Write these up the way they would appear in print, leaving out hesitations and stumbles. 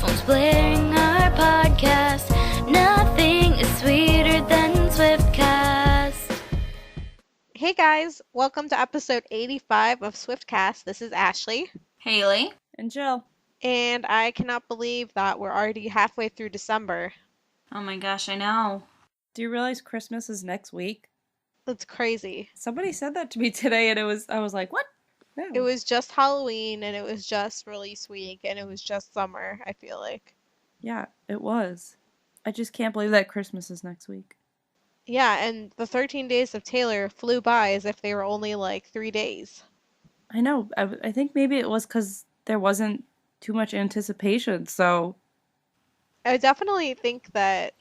multiplying our podcast. Nothing is sweeter than Swiftcast. Hey guys, welcome to episode 85 of Swiftcast. This is Ashley. Haley. And Jill. And I cannot believe that we're already halfway through December. Oh my gosh, I know. Do you realize Christmas is next week? That's crazy. Somebody said that to me today and I was like, what? No. It was just Halloween and it was just release week and it was just summer, I feel like. Yeah, it was. I just can't believe that Christmas is next week. Yeah, and the 13 days of Taylor flew by as if they were only like 3 days. I know. I think maybe it was because there wasn't too much anticipation, so... I definitely think that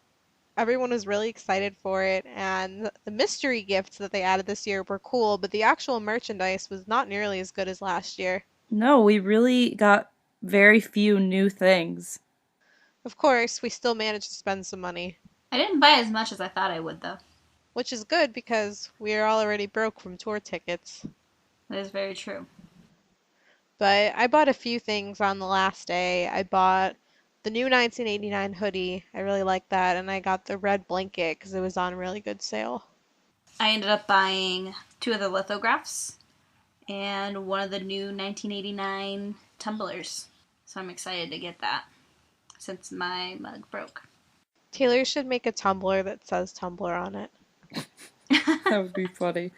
everyone was really excited for it, and the mystery gifts that they added this year were cool, but the actual merchandise was not nearly as good as last year. No, we really got very few new things. Of course, we still managed to spend some money. I didn't buy as much as I thought I would, though. Which is good because we are already broke from tour tickets. That is very true. But I bought a few things on the last day. I bought the new 1989 hoodie. I really like that. And I got the red blanket because it was on really good sale. I ended up buying 2 of the lithographs and one of the new 1989 tumblers. So I'm excited to get that since my mug broke. Taylor should make a tumbler that says Tumblr on it. That would be funny.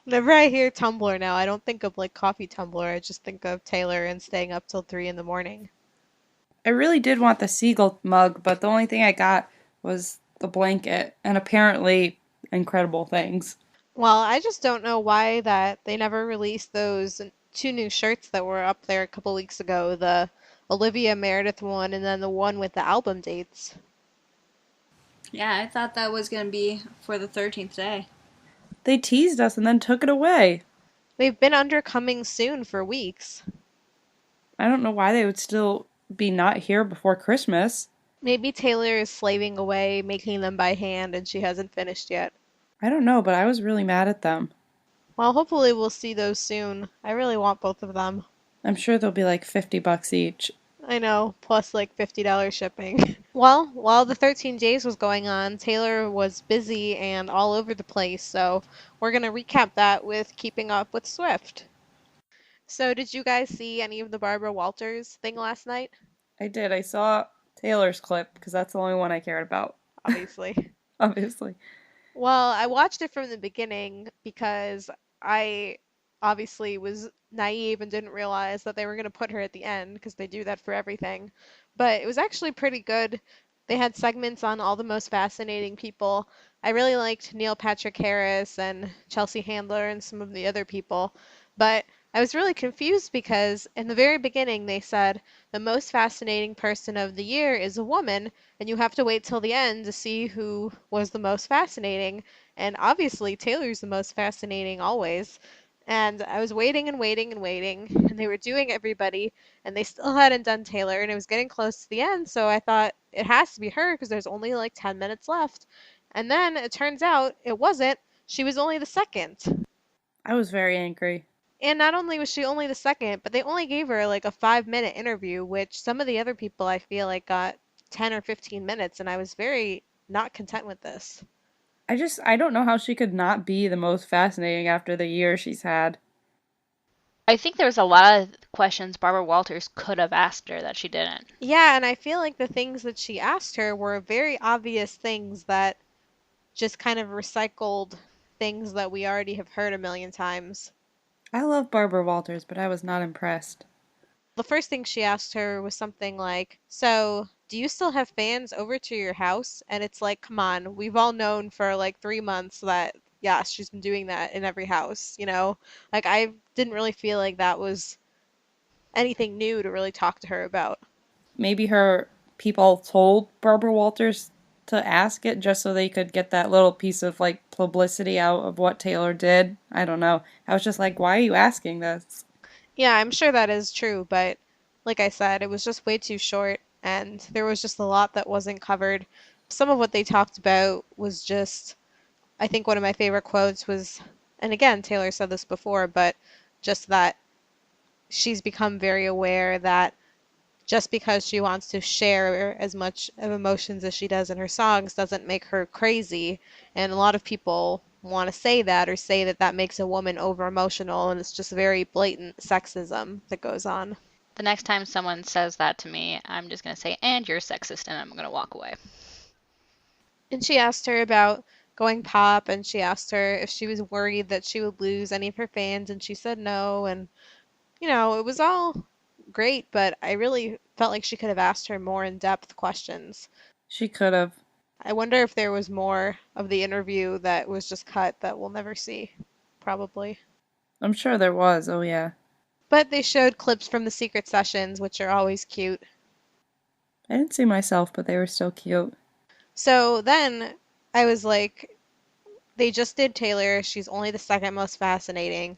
Whenever I hear Tumblr now, I don't think of like coffee tumbler. I just think of Taylor and staying up till 3 in the morning. I really did want the seagull mug, but the only thing I got was the blanket, and apparently incredible things. Well, I just don't know why that they never released those 2 new shirts that were up there a couple weeks ago. The Olivia Meredith one and then the one with the album dates. Yeah, I thought that was going to be for the 13th day. They teased us and then took it away. They've been under coming soon for weeks. I don't know why they would still be not here before Christmas. Maybe Taylor is slaving away, making them by hand, and she hasn't finished yet. I don't know, but I was really mad at them. Well, hopefully we'll see those soon. I really want both of them. I'm sure they'll be like $50 each. I know, plus like $50 shipping. Well, while the 13 days was going on, Taylor was busy and all over the place, so we're going to recap that with Keeping Up with Swift. So did you guys see any of the Barbara Walters thing last night? I did. I saw Taylor's clip because that's the only one I cared about. Obviously. Obviously. Well, I watched it from the beginning because I obviously was naive and didn't realize that they were going to put her at the end because they do that for everything. But it was actually pretty good. They had segments on all the most fascinating people. I really liked Neil Patrick Harris and Chelsea Handler and some of the other people. But I was really confused because in the very beginning they said the most fascinating person of the year is a woman, and you have to wait till the end to see who was the most fascinating. And obviously Taylor's the most fascinating always. And I was waiting and waiting and waiting, and they were doing everybody, and they still hadn't done Taylor, and it was getting close to the end, so I thought it has to be her because there's only like 10 minutes left. And then it turns out it wasn't. She was only the second. I was very angry. And not only was she only the second, but they only gave her like a 5-minute interview, which some of the other people I feel like got 10 or 15 minutes, and I was very not content with this. I don't know how she could not be the most fascinating after the year she's had. I think there was a lot of questions Barbara Walters could have asked her that she didn't. Yeah, and I feel like the things that she asked her were very obvious things that just kind of recycled things that we already have heard a million times. I love Barbara Walters, but I was not impressed. The first thing she asked her was something like, so, do you still have fans over to your house? And it's like, come on, we've all known for like 3 months that, yeah, she's been doing that in every house, you know? Like, I didn't really feel like that was anything new to really talk to her about. Maybe her people told Barbara Walters to ask it just so they could get that little piece of like publicity out of what Taylor did. I don't know. I was just like, why are you asking this? Yeah, I'm sure that is true, but like I said, it was just way too short, and there was just a lot that wasn't covered. Some of what they talked about was just, I think one of my favorite quotes was, and again, Taylor said this before, but just that she's become very aware that just because she wants to share as much of emotions as she does in her songs doesn't make her crazy. And a lot of people want to say that or say that that makes a woman over emotional, and it's just very blatant sexism that goes on. The next time someone says that to me, I'm just going to say, and you're sexist, and I'm going to walk away. And she asked her about going pop, and she asked her if she was worried that she would lose any of her fans, and she said no. And, it was all great, but I really felt like she could have asked her more in-depth questions. She could have. I wonder if there was more of the interview that was just cut that we'll never see. Probably. I'm sure there was, oh yeah. But they showed clips from the secret sessions, which are always cute. I didn't see myself, but they were still cute. So then I was like, they just did Taylor. She's only the second most fascinating.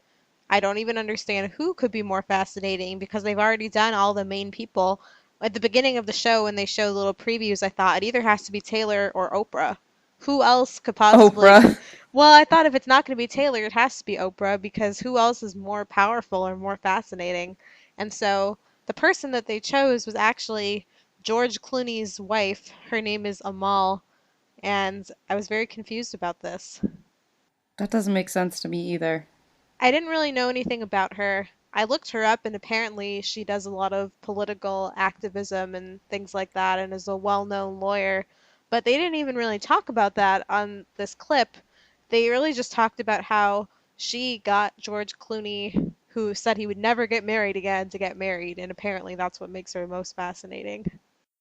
I don't even understand who could be more fascinating because they've already done all the main people. At the beginning of the show, when they showed little previews, I thought it either has to be Taylor or Oprah. Who else could possibly... Oprah. Well, I thought if it's not going to be Taylor, it has to be Oprah because who else is more powerful or more fascinating? And so the person that they chose was actually George Clooney's wife. Her name is Amal, and I was very confused about this. That doesn't make sense to me either. I didn't really know anything about her. I looked her up, and apparently she does a lot of political activism and things like that and is a well-known lawyer. But they didn't even really talk about that on this clip. They really just talked about how she got George Clooney, who said he would never get married again, to get married, and apparently that's what makes her most fascinating.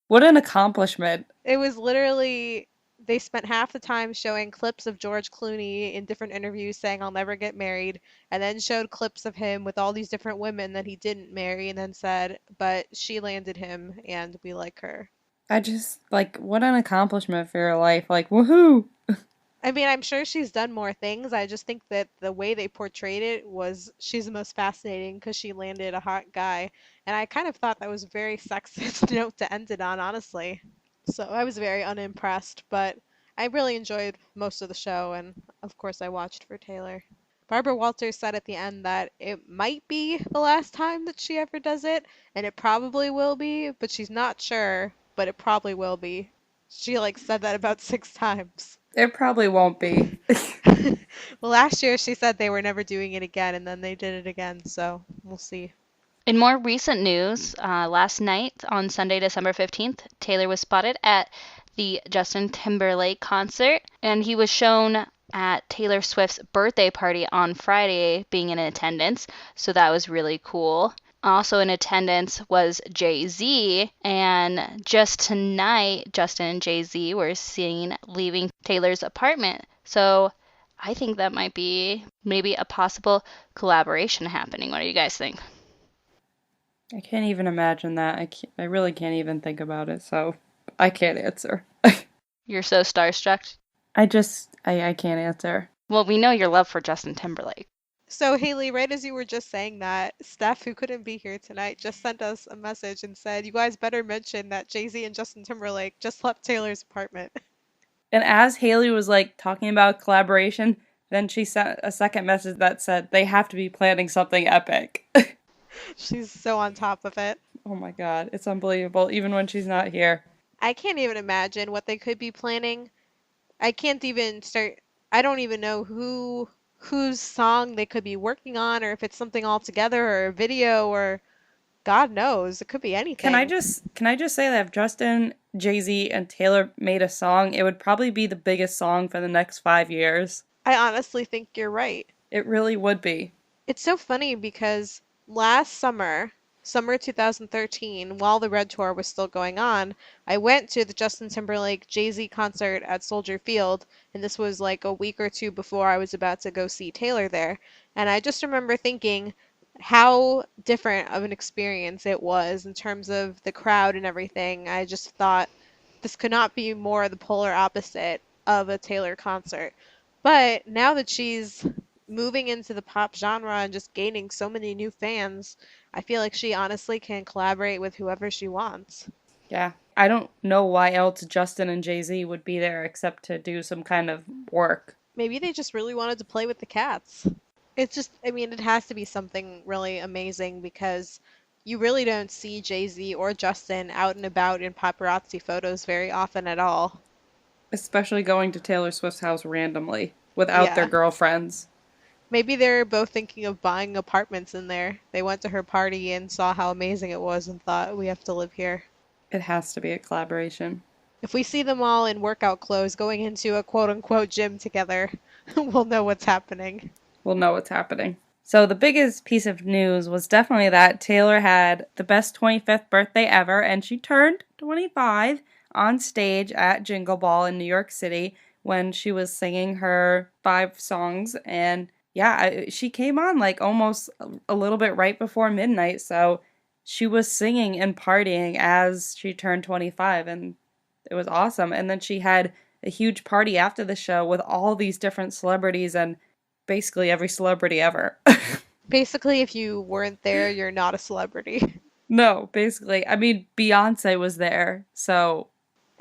What an accomplishment. It was literally, they spent half the time showing clips of George Clooney in different interviews saying, I'll never get married, and then showed clips of him with all these different women that he didn't marry, and then said, but she landed him, and we like her. I just, what an accomplishment for your life. Woohoo! I mean, I'm sure she's done more things. I just think that the way they portrayed it was she's the most fascinating because she landed a hot guy. And I kind of thought that was a very sexist note to end it on, honestly. So I was very unimpressed, but I really enjoyed most of the show, and of course I watched for Taylor. Barbara Walters said at the end that it might be the last time that she ever does it, and it probably will be, but she's not sure, but it probably will be. She said that about 6 times. It probably won't be. Well, last year she said they were never doing it again, and then they did it again, so we'll see. In more recent news, last night on Sunday, December 15th, Taylor was spotted at the Justin Timberlake concert, and he was shown at Taylor Swift's birthday party on Friday being in attendance, so that was really cool. Also in attendance was Jay-Z, and just tonight, Justin and Jay-Z were seen leaving Taylor's apartment. So I think that might be maybe a possible collaboration happening. What do you guys think? I can't even imagine that. I really can't even think about it, so I can't answer. You're so starstruck? I can't answer. Well, we know your love for Justin Timberlake. So, Haley, right as you were just saying that, Steph, who couldn't be here tonight, just sent us a message and said, you guys better mention that Jay-Z and Justin Timberlake just left Taylor's apartment. And as Haley was talking about collaboration, then she sent a second message that said they have to be planning something epic. She's so on top of it. Oh my god, it's unbelievable, even when she's not here. I can't even imagine what they could be planning. I can't even start, I don't even know whose song they could be working on, or if it's something all together, or a video, or God knows, it could be anything. Can I just say that if Justin, Jay-Z, and Taylor made a song, it would probably be the biggest song for the next 5 years. I honestly think you're right. It really would be. It's so funny because last summer 2013, while the Red Tour was still going on, I went to the Justin Timberlake Jay-Z concert at Soldier Field, and this was a week or two before I was about to go see Taylor there. And I just remember thinking how different of an experience it was in terms of the crowd and everything. I just thought this could not be more the polar opposite of a Taylor concert. But now that she's moving into the pop genre and just gaining so many new fans, I feel like she honestly can collaborate with whoever she wants. Yeah. I don't know why else Justin and Jay-Z would be there except to do some kind of work. Maybe they just really wanted to play with the cats. It's just, it has to be something really amazing because You really don't see Jay-Z or Justin out and about in paparazzi photos very often at all. Especially going to Taylor Swift's house randomly without their Yeah. girlfriends. Maybe they're both thinking of buying apartments in there. They went to her party and saw how amazing it was and thought, we have to live here. It has to be a collaboration. If we see them all in workout clothes going into a quote-unquote gym together, we'll know what's happening. We'll know what's happening. So the biggest piece of news was definitely that Taylor had the best 25th birthday ever, and she turned 25 on stage at Jingle Ball in New York City when she was singing her 5 songs. And yeah, she came on like almost a little bit right before midnight, so she was singing and partying as she turned 25, and it was awesome. And then she had a huge party after the show with all these different celebrities and basically every celebrity ever. Basically, if you weren't there, you're not a celebrity. No, basically. I mean, Beyonce was there, so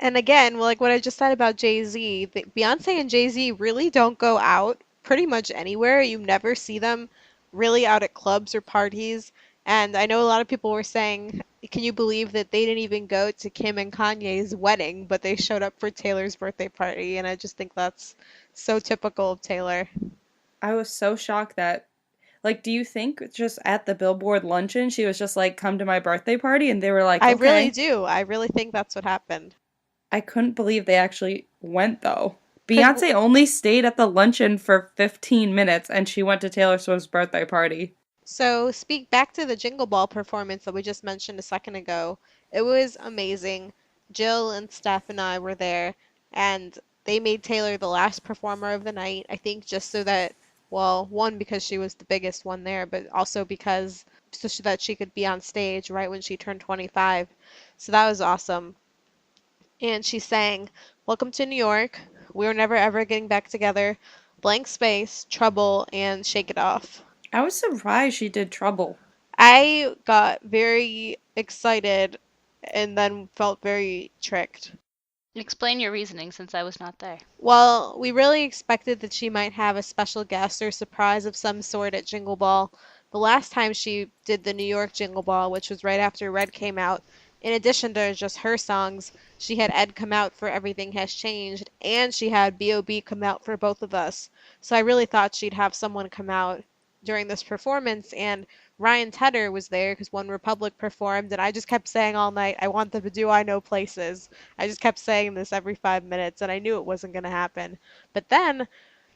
And again, like what I just said about Jay-Z, Beyonce and Jay-Z really don't go out pretty much anywhere. You never see them really out at clubs or parties. And I know a lot of people were saying, can you believe that they didn't even go to Kim and Kanye's wedding, but they showed up for Taylor's birthday party? And I just think that's so typical of Taylor. I was so shocked that, like, do you think just at the Billboard luncheon, she was just like, come to my birthday party? And they were like, I okay. really do. I really think that's what happened. I couldn't believe they actually went, though. Beyonce only stayed at the luncheon for 15 minutes, and she went to Taylor Swift's birthday party. So, speak back to the Jingle Ball performance that we just mentioned a second ago. It was amazing. Jill and Steph and I were there, and they made Taylor the last performer of the night. I think just so that, well, one, because she was the biggest one there, but also because so that she could be on stage right when she turned 25. So that was awesome. And she sang, Welcome to New York, We're Never Ever Getting Back Together, Blank Space, Trouble, and Shake It Off. I was surprised she did Trouble. I got very excited and then felt very tricked. Explain your reasoning since I was not there. Well, we really expected that she might have a special guest or surprise of some sort at Jingle Ball. The last time she did the New York Jingle Ball, which was right after Red came out, in addition to just her songs, she had Ed come out for Everything Has Changed, and she had B.O.B. come out for Both of Us. So I really thought she'd have someone come out during this performance, and Ryan Tedder was there because One Republic performed, and I just kept saying all night, I want them to do I Know Places. I just kept saying this every 5 minutes, and I knew it wasn't going to happen. But then,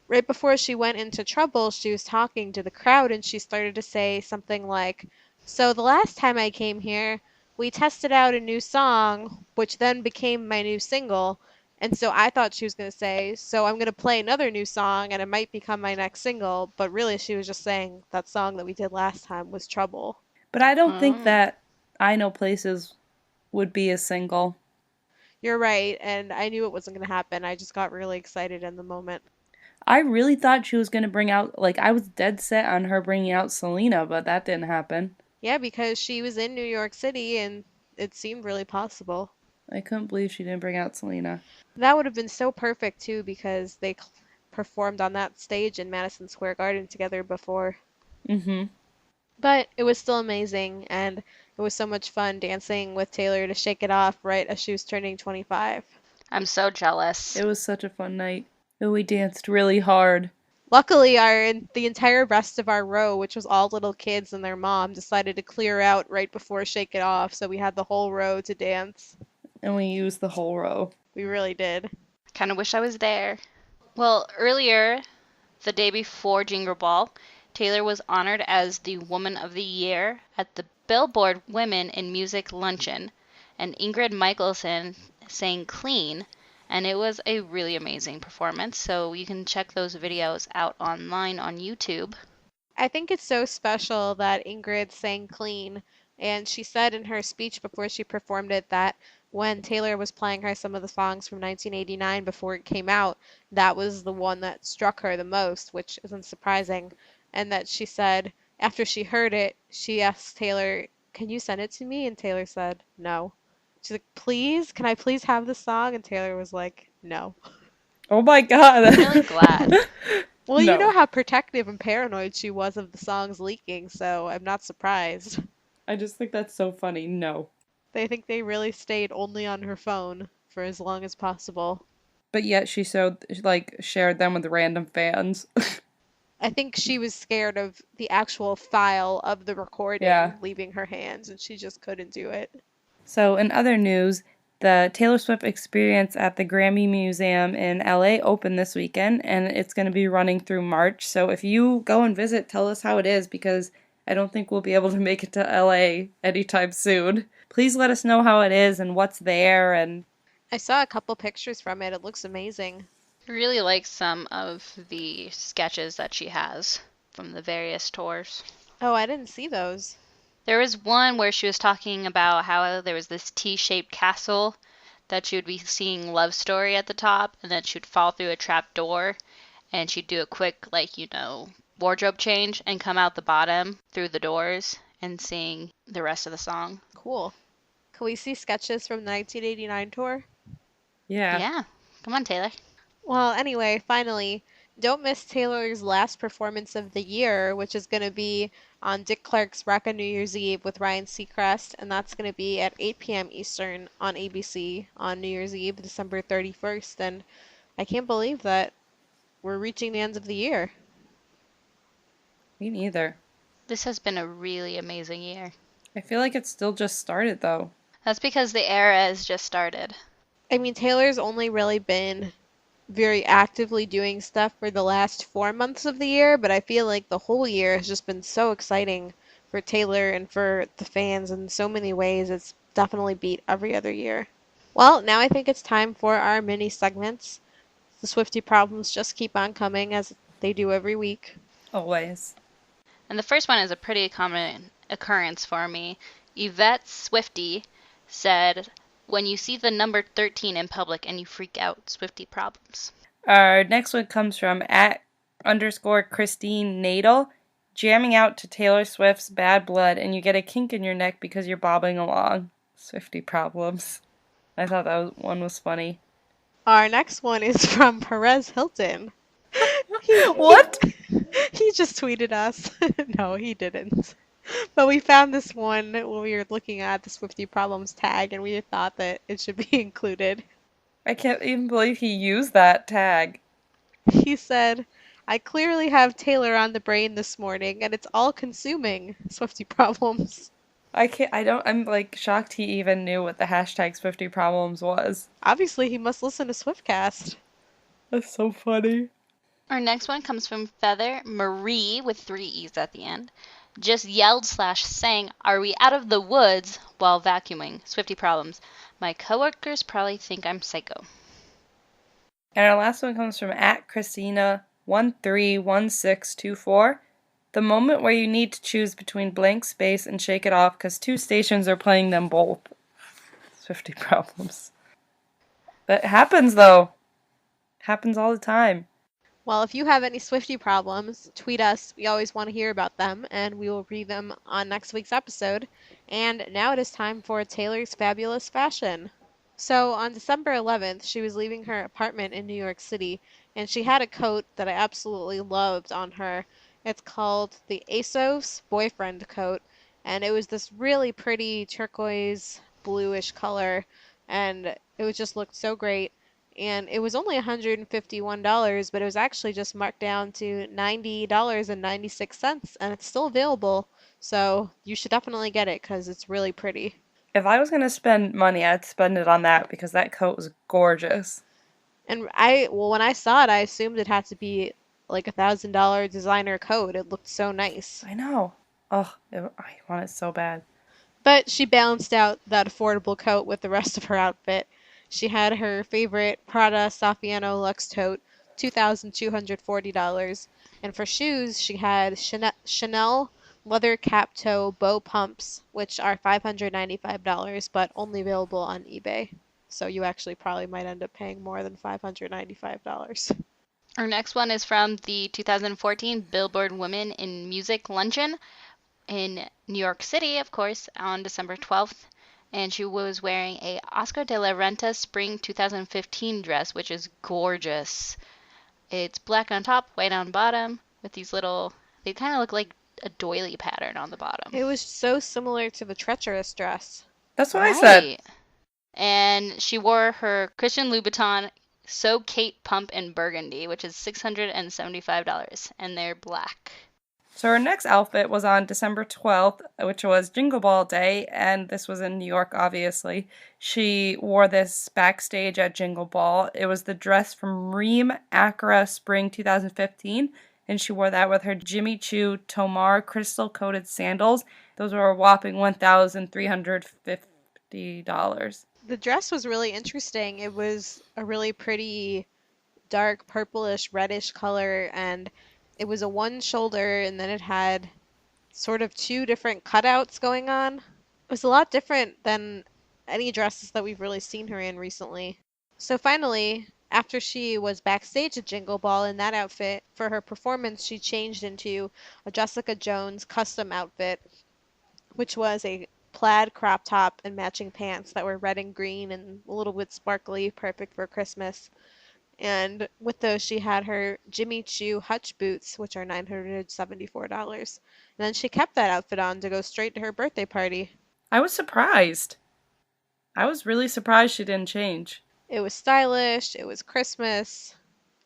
right before she went into Trouble, she was talking to the crowd, and she started to say something like, so the last time I came here, we tested out a new song, which then became my new single. And so I thought she was going to say, so I'm going to play another new song and it might become my next single. But really, she was just saying that song that we did last time was Trouble. But I don't think that I Know Places would be a single. You're right. And I knew it wasn't going to happen. I just got really excited in the moment. I really thought she was going to bring out, like, I was dead set on her bringing out Selena, but that didn't happen. Yeah, because she was in New York City and it seemed really possible. I couldn't believe she didn't bring out Selena. That would have been so perfect, too, because they performed on that stage in Madison Square Garden together before. Mm-hmm. But it was still amazing, and it was so much fun dancing with Taylor to Shake It Off right as she was turning 25. I'm so jealous. It was such a fun night. And we danced really hard. Luckily, the entire rest of our row, which was all little kids and their mom, decided to clear out right before Shake It Off, so we had the whole row to dance. And we used the whole row. We really did. Kind of wish I was there. Well, earlier, the day before Jingle Ball, Taylor was honored as the Woman of the Year at the Billboard Women in Music Luncheon, and Ingrid Michaelson sang Clean, and it was a really amazing performance, so you can check those videos out online on YouTube. I think it's so special that Ingrid sang Clean, and she said in her speech before she performed it that when Taylor was playing her some of the songs from 1989 before it came out, that was the one that struck her the most, which isn't surprising, and that she said after she heard it, she asked Taylor, can you send it to me? And Taylor said, no. She's like, please? Can I please have this song? And Taylor was like, no. Oh my god. I'm really glad. Well, No. you know how protective and paranoid she was of the songs leaking, so I'm not surprised. I just think that's so funny. No. They think they really stayed only on her phone for as long as possible. But yet she shared them with random fans. I think she was scared of the actual file of the recording Yeah. leaving her hands, and she just couldn't do it. So, in other news, the Taylor Swift Experience at the Grammy Museum in LA opened this weekend, and it's going to be running through March. So, if you go and visit, tell us how it is, because I don't think we'll be able to make it to LA anytime soon. Please let us know how it is and what's there. And I saw a couple pictures from it. It looks amazing. I really like some of the sketches that she has from the various tours. Oh, I didn't see those. There was one where she was talking about how there was this T-shaped castle that she would be seeing Love Story at the top, and then she would fall through a trap door, and she'd do a quick, wardrobe change and come out the bottom through the doors and sing the rest of the song. Cool. Can we see sketches from the 1989 tour? Yeah. Come on, Taylor. Well, anyway, finally, don't miss Taylor's last performance of the year, which is going to be on Dick Clark's Rockin' New Year's Eve with Ryan Seacrest, and that's going to be at 8 p.m. Eastern on ABC on New Year's Eve, December 31st, and I can't believe that we're reaching the end of the year. me neither. This has been a really amazing year. I feel like it's still just started, though. That's because the era has just started. I mean, Taylor's only really been very actively doing stuff for the last 4 months of the year, but I feel like the whole year has just been so exciting for Taylor and for the fans in so many ways. It's definitely beat every other year. Well, now I think it's time for our mini segments. The Swiftie problems just keep on coming as they do every week. Always. And the first one is a pretty common occurrence for me. Yvette Swiftie said, when you see the number 13 in public and you freak out, Swiftie problems. Our next one comes from @_Christine Nadel. Jamming out to Taylor Swift's Bad Blood and you get a kink in your neck because you're bobbing along. Swiftie problems. I thought that one was funny. Our next one is from Perez Hilton. What? He just tweeted us. No, he didn't. But we found this one when we were looking at the Swiftie Problems tag, and we thought that it should be included. I can't even believe he used that tag. He said, I clearly have Taylor on the brain this morning, and it's all consuming Swiftie Problems. I'm like shocked he even knew what the hashtag Swiftie problems was. Obviously, he must listen to Swiftcast. That's so funny. Our next one comes from Feather Marie with 3 E's at the end. Just yelled/sang, "Are we out of the woods?" while vacuuming. Swiftie problems. My coworkers probably think I'm psycho. And our last one comes from @Christina131624. The moment where you need to choose between blank space and shake it off because 2 stations are playing them both. Swiftie problems. That happens though. Happens all the time. Well, if you have any Swiftie problems, tweet us. We always want to hear about them, and we will read them on next week's episode. And now it is time for Taylor's Fabulous Fashion. So on December 11th, she was leaving her apartment in New York City, and she had a coat that I absolutely loved on her. It's called the ASOS Boyfriend Coat, and it was this really pretty turquoise bluish color, and it was just looked so great. And it was only $151, but it was actually just marked down to $90.96, and it's still available. So you should definitely get it because it's really pretty. If I was going to spend money, I'd spend it on that because that coat was gorgeous. And when I saw it, I assumed it had to be like $1,000 designer coat. It looked so nice. I know. I want it so bad. But she balanced out that affordable coat with the rest of her outfit. She had her favorite Prada Saffiano Luxe tote, $2,240. And for shoes, she had Chanel leather cap toe bow pumps, which are $595, but only available on eBay. So you actually probably might end up paying more than $595. Our next one is from the 2014 Billboard Women in Music Luncheon in New York City, of course, on December 12th. And she was wearing a Oscar de la Renta Spring 2015 dress, which is gorgeous. It's black on top, white on bottom, with these little, they kind of look like a doily pattern on the bottom. It was so similar to the treacherous dress. That's what I said. Right. And she wore her Christian Louboutin So Kate pump in burgundy, which is $675, and they're black. So her next outfit was on December 12th, which was Jingle Ball Day, and this was in New York, obviously. She wore this backstage at Jingle Ball. It was the dress from Reem Acra Spring 2015, and she wore that with her Jimmy Choo Tomar crystal-coated sandals. Those were a whopping $1,350. The dress was really interesting. It was a really pretty dark purplish reddish color, and it was a one shoulder, and then it had sort of two different cutouts going on. It was a lot different than any dresses that we've really seen her in recently. So finally, after she was backstage at Jingle Ball in that outfit, for her performance she changed into a Jessica Jones custom outfit, which was a plaid crop top and matching pants that were red and green and a little bit sparkly, perfect for Christmas. And with those, she had her Jimmy Choo Hutch boots, which are $974. And then she kept that outfit on to go straight to her birthday party. I was surprised. I was really surprised she didn't change. It was stylish, it was Christmas.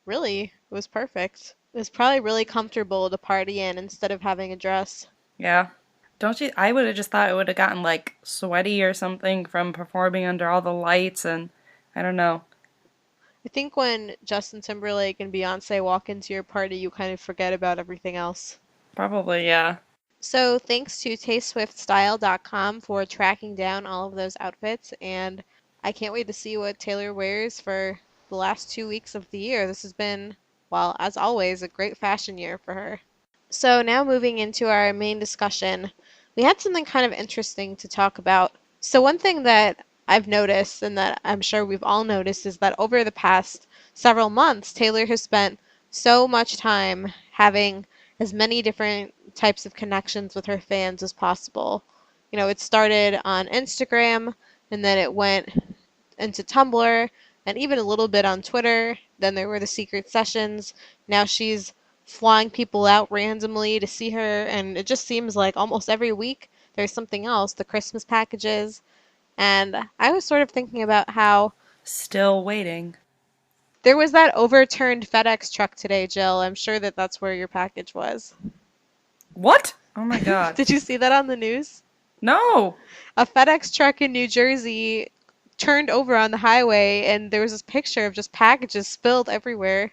Really, it was perfect. It was probably really comfortable to party in instead of having a dress. Yeah. Don't you? I would have just thought it would have gotten, like, sweaty or something from performing under all the lights, and I don't know. I think when Justin Timberlake and Beyonce walk into your party, you kind of forget about everything else. Probably, yeah. So thanks to TasteSwiftStyle.com for tracking down all of those outfits, and I can't wait to see what Taylor wears for the last 2 weeks of the year. This has been, well, as always, a great fashion year for her. So now moving into our main discussion, we had something kind of interesting to talk about. So one thing that I've noticed, and that I'm sure we've all noticed, is that over the past several months, Taylor has spent so much time having as many different types of connections with her fans as possible. You know, it started on Instagram, and then it went into Tumblr, and even a little bit on Twitter. Then there were the secret sessions. Now she's flying people out randomly to see her, and it just seems like almost every week there's something else. The Christmas packages. And I was sort of thinking about how Still waiting. there was that overturned FedEx truck today, Jill. I'm sure that that's where your package was. What? Oh my god. Did you see that on the news? No! A FedEx truck in New Jersey turned over on the highway, and there was this picture of just packages spilled everywhere.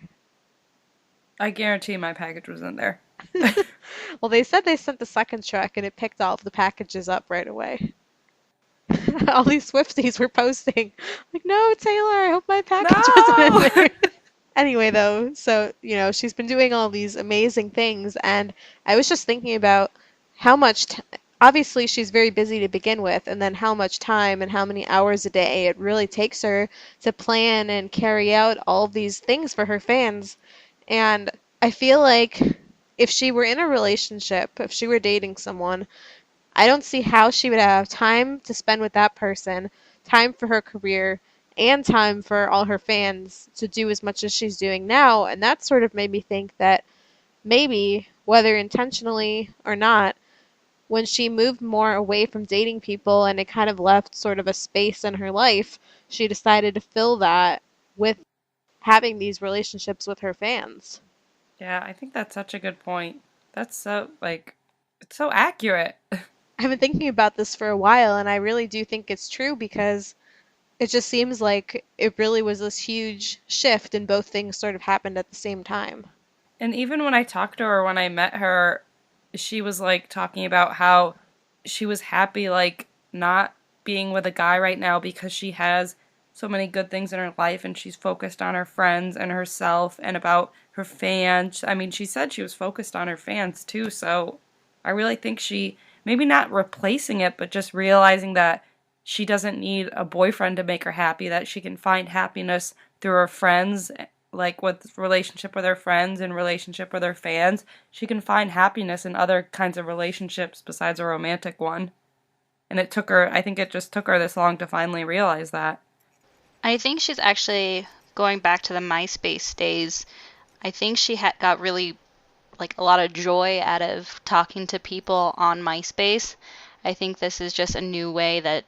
I guarantee my package was in there. Well, they said they sent the second truck, and it picked all of the packages up right away. All these Swifties were posting, like, no, Taylor, I hope my package wasn't in there. Anyway, though, so, you know, she's been doing all these amazing things, and I was just thinking about how much, obviously she's very busy to begin with, and then how much time and how many hours a day it really takes her to plan and carry out all of these things for her fans. And I feel like if she were in a relationship, if she were dating someone, I don't see how she would have time to spend with that person, time for her career, and time for all her fans to do as much as she's doing now. And that sort of made me think that maybe, whether intentionally or not, when she moved more away from dating people and it kind of left sort of a space in her life, she decided to fill that with having these relationships with her fans. Yeah, I think that's such a good point. That's so, like, it's so accurate. I've been thinking about this for a while, and I really do think it's true because it just seems like it really was this huge shift and both things sort of happened at the same time. And even when I talked to her, when I met her, she was, like, talking about how she was happy, like, not being with a guy right now because she has so many good things in her life and she's focused on her friends and herself and about her fans. I mean, she said she was focused on her fans, too, so I really think she, maybe not replacing it, but just realizing that she doesn't need a boyfriend to make her happy, that she can find happiness through her friends, like with relationship with her friends and relationship with her fans. She can find happiness in other kinds of relationships besides a romantic one. And it took her, I think it just took her this long to finally realize that. I think she's actually going back to the MySpace days. I think she got really like a lot of joy out of talking to people on MySpace. I think this is just a new way that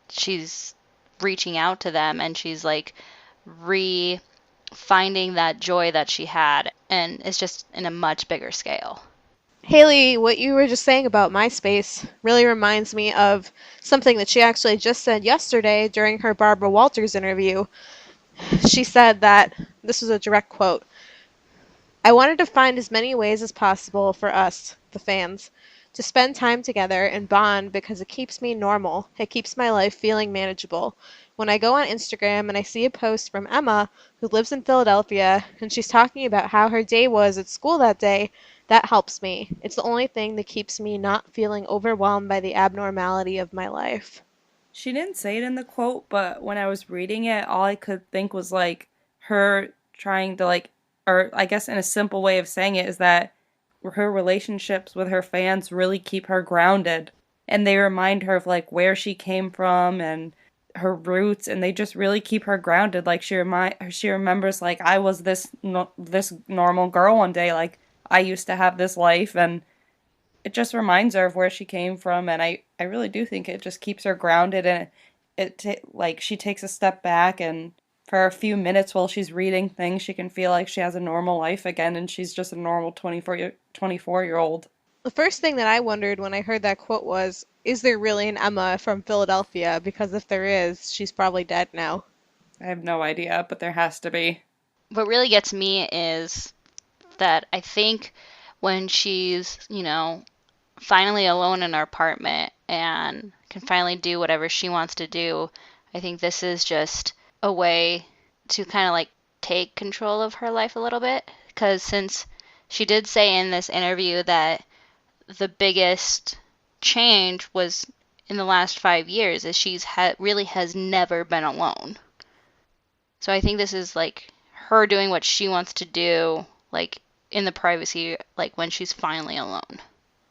she's reaching out to them, and she's like finding that joy that she had, and it's just in a much bigger scale. Haley, what you were just saying about MySpace really reminds me of something that she actually just said yesterday during her Barbara Walters interview. She said that, this was a direct quote, "I wanted to find as many ways as possible for us, the fans, to spend time together and bond because it keeps me normal. It keeps my life feeling manageable. When I go on Instagram and I see a post from Emma, who lives in Philadelphia, and she's talking about how her day was at school that day, that helps me. It's the only thing that keeps me not feeling overwhelmed by the abnormality of my life." She didn't say it in the quote, but when I was reading it, all I could think was like her trying to like, or I guess in a simple way of saying it is that her relationships with her fans really keep her grounded, and they remind her of like where she came from and her roots, and they just really keep her grounded. Like she remembers like I was this normal girl one day, like I used to have this life, and it just reminds her of where she came from, and I really do think it just keeps her grounded, and like she takes a step back, and for a few minutes while she's reading things, she can feel like she has a normal life again, and she's just a normal 24-year-old. The first thing that I wondered when I heard that quote was, is there really an Emma from Philadelphia? Because if there is, she's probably dead now. I have no idea, but there has to be. What really gets me is that I think when she's, finally alone in her apartment and can finally do whatever she wants to do, I think this is just a way to kind of like take control of her life a little bit. Because since she did say in this interview that the biggest change was in the last 5 years, is she's really has never been alone. So I think this is like her doing what she wants to do, like in the privacy, like when she's finally alone.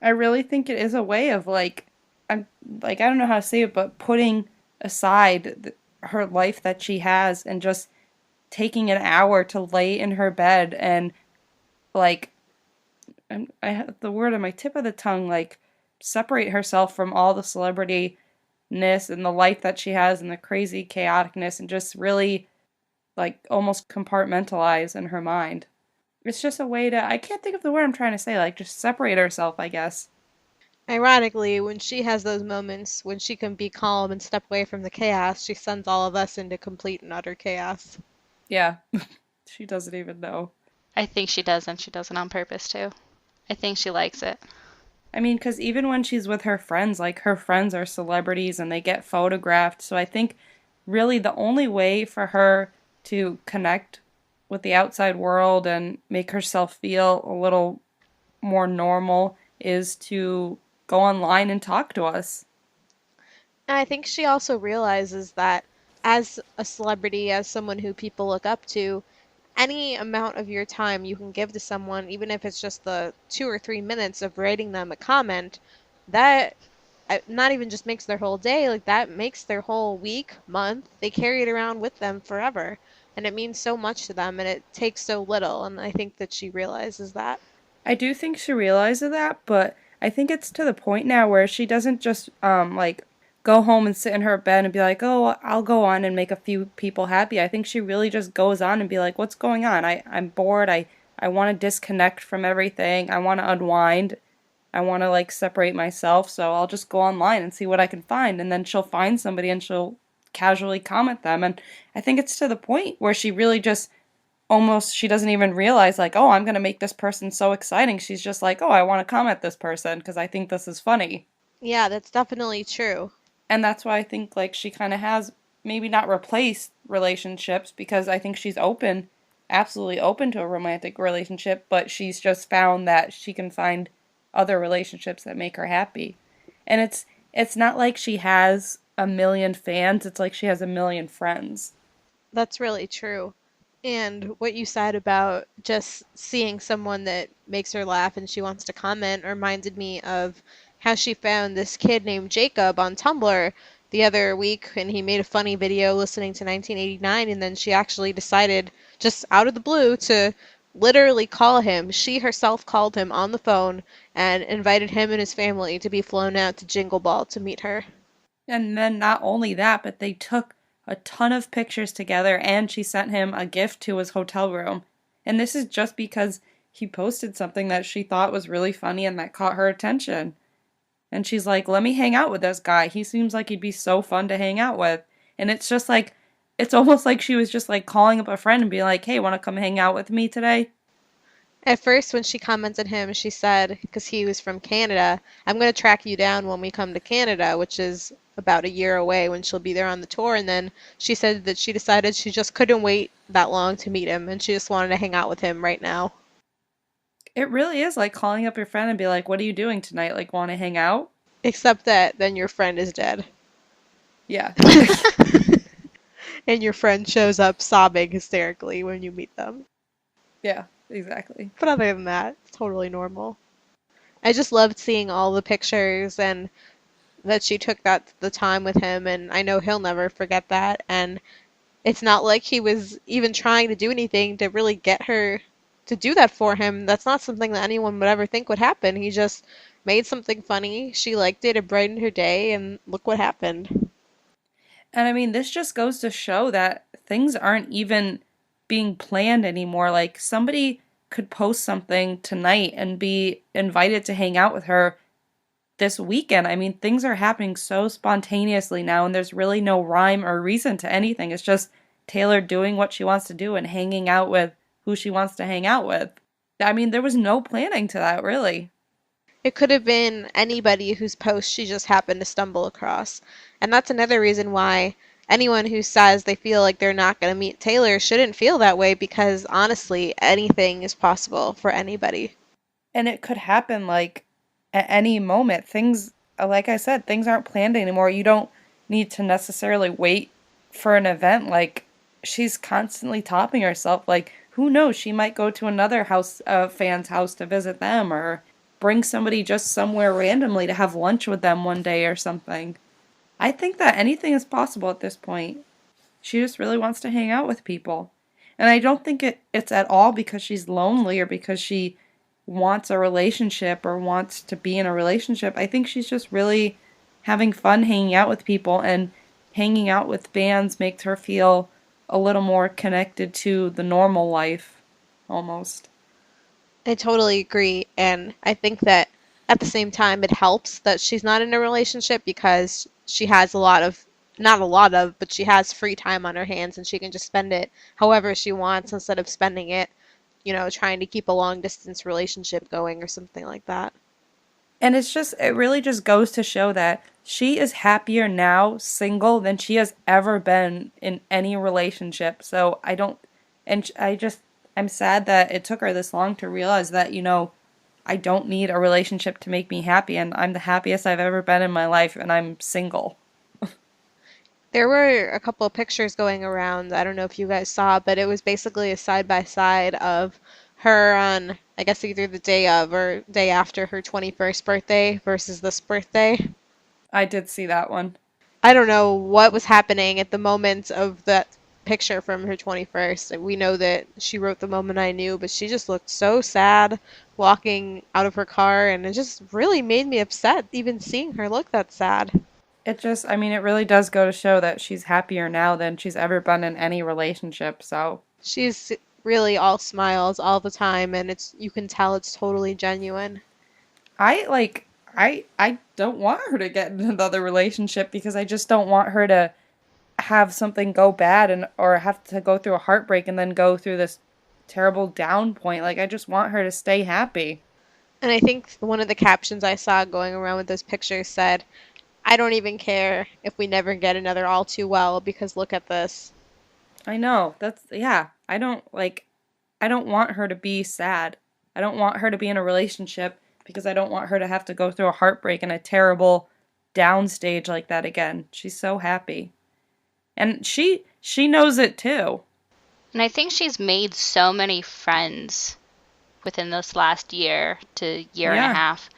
I really think it is a way of like, I don't know how to say it, but putting aside her life that she has and just taking an hour to lay in her bed and like, I have the word on my tip of the tongue, like separate herself from all the celebrityness and the life that she has and the crazy chaoticness, and just really like almost compartmentalize in her mind. It's just a way to, I can't think of the word I'm trying to say, like just separate herself, I guess. Ironically, when she has those moments when she can be calm and step away from the chaos, she sends all of us into complete and utter chaos. Yeah, she doesn't even know. I think she does, and she does it on purpose too. I think she likes it. I mean, because even when she's with her friends, like her friends are celebrities and they get photographed. So I think really the only way for her to connect with the outside world and make herself feel a little more normal is to go online and talk to us. And I think she also realizes that as a celebrity, as someone who people look up to, any amount of your time you can give to someone, even if it's just the 2 or 3 minutes of writing them a comment, that not even just makes their whole day, like that makes their whole week, month. They carry it around with them forever. And it means so much to them, and it takes so little, and I think that she realizes that. I do think she realizes that, but I think it's to the point now where she doesn't just like go home and sit in her bed and be like, oh, I'll go on and make a few people happy. I think she really just goes on and be like, what's going on? I'm bored. I want to disconnect from everything. I want to unwind. I want to like separate myself. So I'll just go online and see what I can find. And then she'll find somebody and she'll casually comment them. And I think it's to the point where she really just almost, she doesn't even realize like, oh, I'm going to make this person so exciting. She's just like, oh, I want to comment this person because I think this is funny. Yeah, that's definitely true. And that's why I think like she kind of has maybe not replaced relationships, because I think she's open, absolutely open to a romantic relationship, but she's just found that she can find other relationships that make her happy. And it's not like she has a million fans, it's like she has a million friends. That's really true. And what you said about just seeing someone that makes her laugh and she wants to comment reminded me of how she found this kid named Jacob on Tumblr the other week, and he made a funny video listening to 1989, and then she actually decided, just out of the blue, to literally call him. She herself called him on the phone and invited him and his family to be flown out to Jingle Ball to meet her. And then not only that, but they took a ton of pictures together and she sent him a gift to his hotel room. And this is just because he posted something that she thought was really funny and that caught her attention. And she's like, let me hang out with this guy. He seems like he'd be so fun to hang out with. And it's just like, it's almost like she was just like calling up a friend and being like, hey, want to come hang out with me today? At first, when she commented him, she said, because he was from Canada, I'm going to track you down when we come to Canada, which is about a year away when she'll be there on the tour. And then she said that she decided she just couldn't wait that long to meet him, and she just wanted to hang out with him right now. It really is like calling up your friend and be like, what are you doing tonight? Like, want to hang out? Except that then your friend is dead. Yeah. And your friend shows up sobbing hysterically when you meet them. Yeah, exactly. But other than that, it's totally normal. I just loved seeing all the pictures and that she took the time with him, and I know he'll never forget that. And it's not like he was even trying to do anything to really get her to do that for him. That's not something that anyone would ever think would happen. He just made something funny, she liked it, it brightened her day, and look what happened. And I mean, this just goes to show that things aren't even being planned anymore. Like, somebody could post something tonight and be invited to hang out with her this weekend. I mean, things are happening so spontaneously now, and there's really no rhyme or reason to anything. It's just Taylor doing what she wants to do and hanging out with who she wants to hang out with. I mean, there was no planning to that, really. It could have been anybody whose post she just happened to stumble across. And that's another reason why anyone who says they feel like they're not going to meet Taylor shouldn't feel that way, because honestly, anything is possible for anybody. And it could happen, like, at any moment. Things, like I said, things aren't planned anymore. You don't need to necessarily wait for an event. Like, she's constantly topping herself. Like, who knows? She might go to another fan's house to visit them, or bring somebody just somewhere randomly to have lunch with them one day or something. I think that anything is possible at this point. She just really wants to hang out with people. And I don't think it's at all because she's lonely or because she wants a relationship or wants to be in a relationship. I think she's just really having fun hanging out with people, and hanging out with fans makes her feel a little more connected to the normal life, almost. I totally agree, and I think that at the same time it helps that she's not in a relationship, because she has but she has free time on her hands, and she can just spend it however she wants instead of spending it, trying to keep a long distance relationship going or something like that. And it really just goes to show that she is happier now single than she has ever been in any relationship. So I'm sad that it took her this long to realize that, I don't need a relationship to make me happy, and I'm the happiest I've ever been in my life, and I'm single. There were a couple of pictures going around, I don't know if you guys saw, but it was basically a side-by-side of her on, I guess, either the day of or day after her 21st birthday versus this birthday. I did see that one. I don't know what was happening at the moment of that picture from her 21st. We know that she wrote "The Moment I Knew," but she just looked so sad walking out of her car, and it just really made me upset even seeing her look that sad. It really does go to show that she's happier now than she's ever been in any relationship, so. She's really all smiles all the time, and you can tell it's totally genuine. I don't want her to get in another relationship, because I just don't want her to have something go bad or have to go through a heartbreak and then go through this terrible down point. Like, I just want her to stay happy. And I think one of the captions I saw going around with those pictures said, "I don't even care if we never get another All Too Well, because look at this." I know. I don't want her to be sad. I don't want her to be in a relationship, because I don't want her to have to go through a heartbreak and a terrible downstage like that again. She's so happy. And she knows it too. And I think she's made so many friends within this last year to year and a half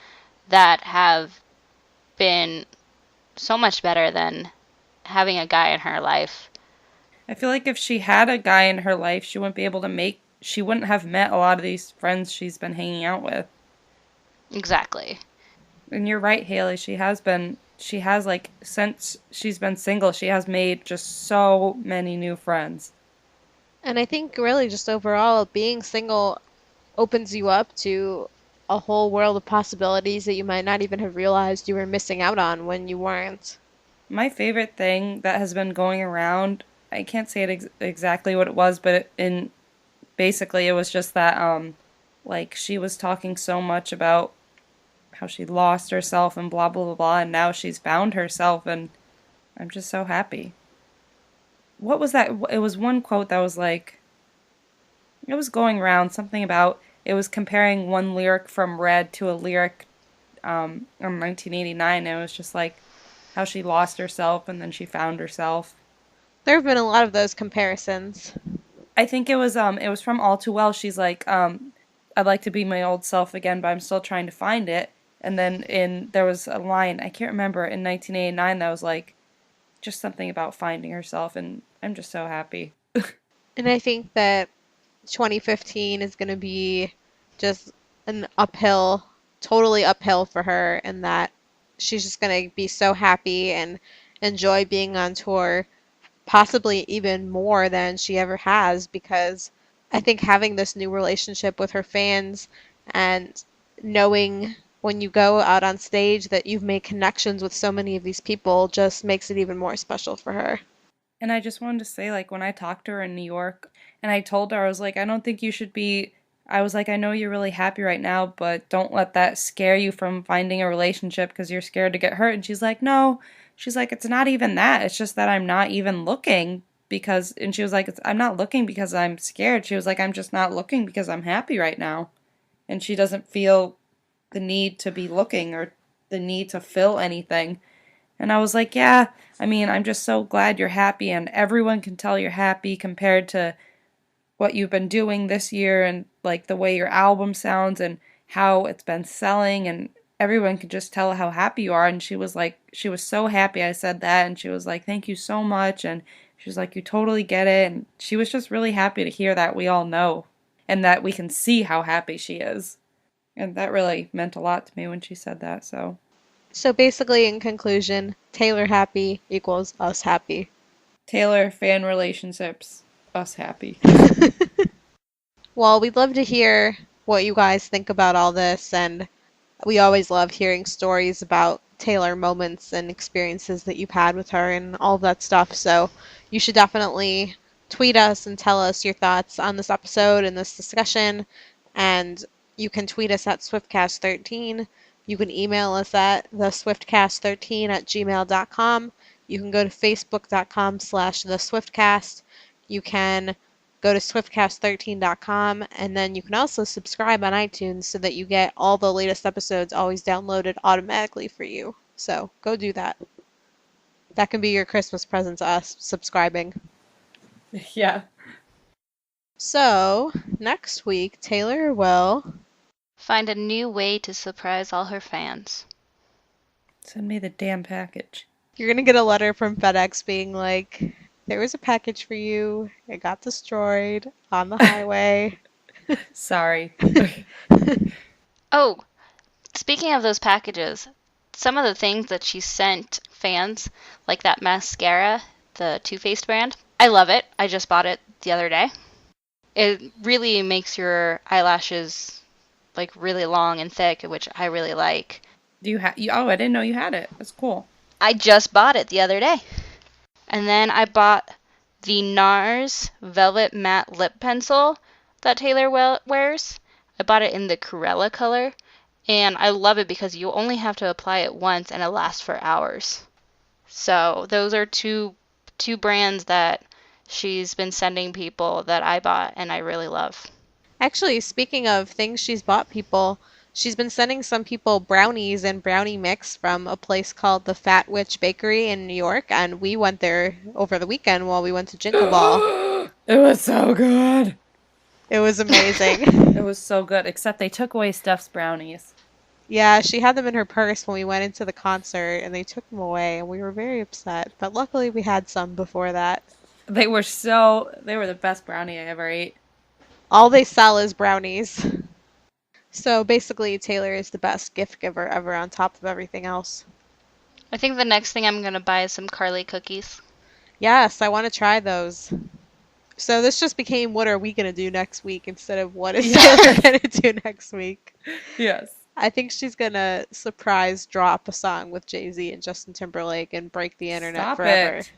that have been so much better than having a guy in her life. I feel like if she had a guy in her life, she wouldn't be able to make she wouldn't have met a lot of these friends she's been hanging out with. Exactly. And you're right, Haley. She has, like, since she's been single, she has made just so many new friends. And I think really just overall, being single opens you up to a whole world of possibilities that you might not even have realized you were missing out on when you weren't. My favorite thing that has been going around, I can't say it exactly what it was, but basically it was just that, like, she was talking so much about how she lost herself and blah, blah, blah, blah, and now she's found herself, and I'm just so happy. What was that? It was one quote that was like, it was going around, something about, it was comparing one lyric from Red to a lyric in 1989, and it was just like how she lost herself and then she found herself. There have been a lot of those comparisons. I think it was from All Too Well. She's like, I'd like to be my old self again, but I'm still trying to find it. And then there was a line, I can't remember, in 1989 that was like, just something about finding herself, and I'm just so happy. And I think that 2015 is going to be just an uphill, totally uphill for her, and that she's just going to be so happy and enjoy being on tour, possibly even more than she ever has, because I think having this new relationship with her fans and knowing when you go out on stage that you've made connections with so many of these people just makes it even more special for her. And I just wanted to say, like, when I talked to her in New York, and I told her, I was like, I don't think you should be, I was like, I know you're really happy right now, but don't let that scare you from finding a relationship because you're scared to get hurt. And she's like, no. She's like, it's not even that. It's just that I'm not even looking because, and she was like, I'm not looking because I'm scared. She was like, I'm just not looking because I'm happy right now. And she doesn't feel the need to be looking or the need to fill anything. And I was like, yeah, I mean, I'm just so glad you're happy, and everyone can tell you're happy compared to what you've been doing this year and like the way your album sounds and how it's been selling, and everyone can just tell how happy you are. And she was like, she was so happy I said that, and she was like, thank you so much, and she was like, you totally get it. And she was just really happy to hear that we all know and that we can see how happy she is. And that really meant a lot to me when she said that, so. So basically, in conclusion, Taylor happy equals us happy. Taylor, fan relationships, us happy. Well, we'd love to hear what you guys think about all this, and we always love hearing stories about Taylor moments and experiences that you've had with her and all of that stuff. So you should definitely tweet us and tell us your thoughts on this episode and this discussion. And you can tweet us at Swiftcast13. You can email us at theswiftcast13@gmail.com. You can go to facebook.com/theswiftcast. You can go to swiftcast13.com, and then you can also subscribe on iTunes so that you get all the latest episodes always downloaded automatically for you. So go do that. That can be your Christmas present to us, subscribing. Yeah. So next week, Taylor will Find a new way to surprise all her fans. Send me the damn package. You're going to get a letter from FedEx being like, there was a package for you. It got destroyed on the highway. Sorry. Oh, speaking of those packages, some of the things that she sent fans, like that mascara, the Too Faced brand, I love it. I just bought it the other day. It really makes your eyelashes like really long and thick, which I really like. Do you have? Oh, I didn't know you had it. That's cool. I just bought it the other day. And then I bought the NARS Velvet Matte Lip Pencil that Taylor wears. I bought it in the Corella color, and I love it because you only have to apply it once and it lasts for hours. So those are two brands that she's been sending people that I bought and I really love. Actually, speaking of things she's bought people, she's been sending some people brownies and brownie mix from a place called the Fat Witch Bakery in New York, and we went there over the weekend while we went to Jingle Ball. It was so good. It was amazing. It was so good, except they took away Steph's brownies. Yeah, she had them in her purse when we went into the concert, and they took them away, and we were very upset. But luckily, we had some before that. They were the best brownie I ever ate. All they sell is brownies. So basically, Taylor is the best gift giver ever on top of everything else. I think the next thing I'm going to buy is some Carly cookies. Yes, I want to try those. So this just became what are we going to do next week instead of what is Taylor going to do next week. Yes. I think she's going to surprise drop a song with Jay-Z and Justin Timberlake and break the internet Stop forever. it.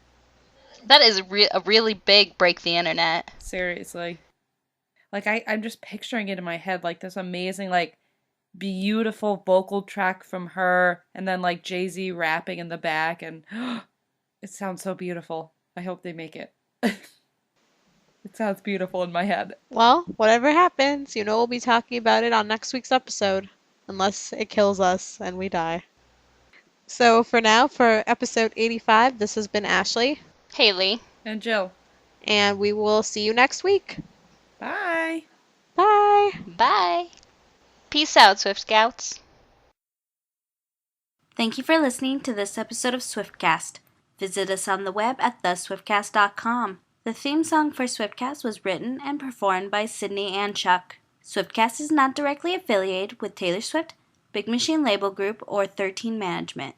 That is a really big break the internet. Seriously. Like, I'm just picturing it in my head, like, this amazing, like, beautiful vocal track from her, and then, like, Jay-Z rapping in the back, and it sounds so beautiful. I hope they make it. It sounds beautiful in my head. Well, whatever happens, we'll be talking about it on next week's episode, unless it kills us and we die. So for now, for episode 85, this has been Ashley, Haley. And Jill. and we will see you next week. Bye. Bye! Bye. Peace out, Swift Scouts. Thank you for listening to this episode of Swiftcast. Visit us on the web at theswiftcast.com. The theme song for Swiftcast was written and performed by Sydney and Chuck. Swiftcast is not directly affiliated with Taylor Swift, Big Machine Label Group, or 13 Management.